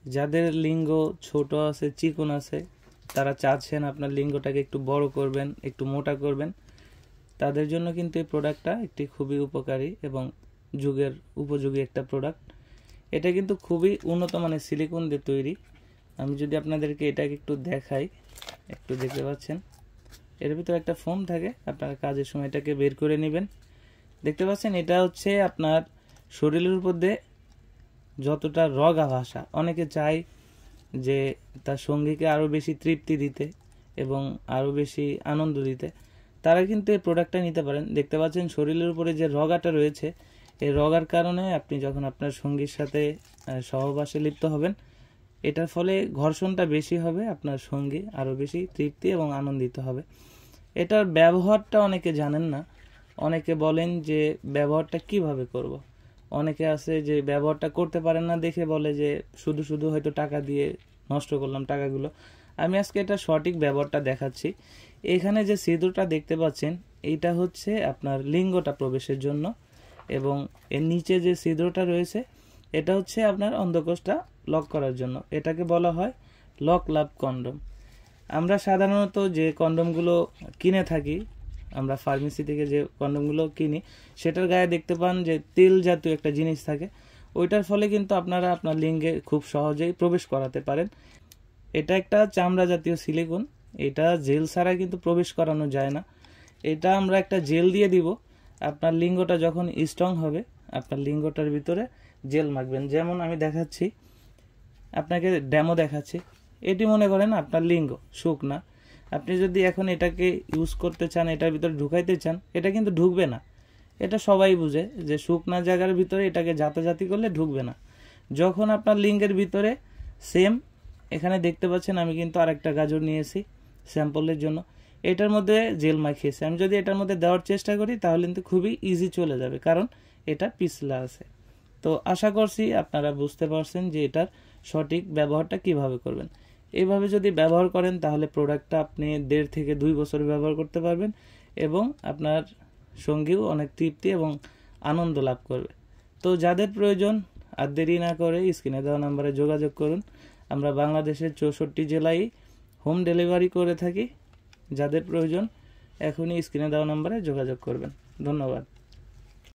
যাদের লিঙ্গ ছোট আছে, চিকন আছে, তারা চাচ্ছেন আপনার লিঙ্গটাকে একটু বড় করবেন, একটু মোটা করবেন, তাদের জন্য কিন্তু এই প্রোডাক্টটা একটি খুবই উপকারী এবং যুগের উপযোগী একটা প্রোডাক্ট। এটা কিন্তু খুবই উন্নত মানের সিলিকন দিয়ে তৈরি। আমি যদি আপনাদেরকে এটাকে একটু দেখাই, একটু দেখতে পাচ্ছেন এর ভিতরে একটা ফোম থাকে, আপনারা কাজের সময় এটাকে বের করে নেবেন। দেখতে পাচ্ছেন এটা হচ্ছে আপনার শরীরের উপর দিয়ে যতটা রগা ভাষা, অনেকে চায় যে তার সঙ্গীকে আরও বেশি তৃপ্তি দিতে এবং আরও বেশি আনন্দ দিতে, তারা কিন্তু এই প্রোডাক্টটা নিতে পারেন। দেখতে পাচ্ছেন শরীরের উপরে যে রগাটা রয়েছে, এই রগার কারণে আপনি যখন আপনার সঙ্গীর সাথে সহবাসে লিপ্ত হবেন, এটার ফলে ঘর্ষণটা বেশি হবে, আপনার সঙ্গী আরও বেশি তৃপ্তি এবং আনন্দিত হবে। এটার ব্যবহারটা অনেকে জানেন না, অনেকে বলেন যে ব্যবহারটা কিভাবে করব। অনেকে আছে যে ব্যবহারটা করতে পারেন না দেখে বলে যে শুধু শুধু হয়তো টাকা দিয়ে নষ্ট করলাম টাকাগুলো। আমি আজকে এটা সঠিক ব্যবহারটা দেখাচ্ছি। এখানে যে ছিদ্রটা দেখতে পাচ্ছেন, এইটা হচ্ছে আপনার লিঙ্গটা প্রবেশের জন্য, এবং এর নিচে যে ছিদ্রটা রয়েছে এটা হচ্ছে আপনার অন্ধকোষটা লক করার জন্য। এটাকে বলা হয় লক লাভ কন্ডম। আমরা সাধারণত যে কন্ডমগুলো কিনে থাকি, আমরা ফার্মেসি থেকে যে কন্ডমগুলো কিনি, সেটার গায়ে দেখতে পান যে তেল জাতীয় একটা জিনিস থাকে। ওইটার ফলে কিন্তু আপনারা আপনার লিঙ্গে খুব সহজেই প্রবেশ করাতে পারেন। এটা একটা চামড়া জাতীয় সিলিকন, এটা জেল ছাড়া কিন্তু প্রবেশ করানো যায় না। এটা আমরা একটা জেল দিয়ে দিব, আপনার লিঙ্গটা যখন স্ট্রং হবে আপনার লিঙ্গটার ভিতরে জেল মাখবেন। যেমন আমি দেখাচ্ছি, আপনাকে ডেমো দেখাচ্ছি। এটি মনে করেন আপনার লিঙ্গ শুকনা, আপনি যদি এখন এটাকে ইউজ করতে চান, এটার ভিতরে ঢুকাইতে চান, এটা কিন্তু ঢুকবে না। এটা সবাই বুঝে যে শুকনা জায়গার ভিতরে এটাকে জাতাজাতি করলে ঢুকবে না। যখন আপনার লিঙ্গের ভিতরে সেম, এখানে দেখতে পাচ্ছেন আমি কিন্তু আরেকটা গাজর নিয়েছি স্যাম্পলের জন্য, এটার মধ্যে জেল মাখিয়েছি। আমি যদি এটার মধ্যে দেওয়ার চেষ্টা করি তাহলে কিন্তু খুবই ইজি চলে যাবে, কারণ এটা পিছলা আছে। তো আশা করছি আপনারা বুঝতে পারছেন যে এটার সঠিক ব্যবহারটা কিভাবে করবেন। এইভাবে যদি ব্যবহার করেন তাহলে প্রোডাক্টটা আপনি 1.5 থেকে 2 বছর ব্যবহার করতে পারবেন এবং আপনার সঙ্গীও অনেক তৃপ্তি এবং আনন্দ লাভ করবে। তো যাদের প্রয়োজন আর দেরি না করে স্ক্রিনে দেওয়া নাম্বারে যোগাযোগ করুন। আমরা বাংলাদেশের 64 জেলায় হোম ডেলিভারি করে থাকি। যাদের প্রয়োজন এখনই স্ক্রিনে দেওয়া নাম্বারে যোগাযোগ করবেন। ধন্যবাদ।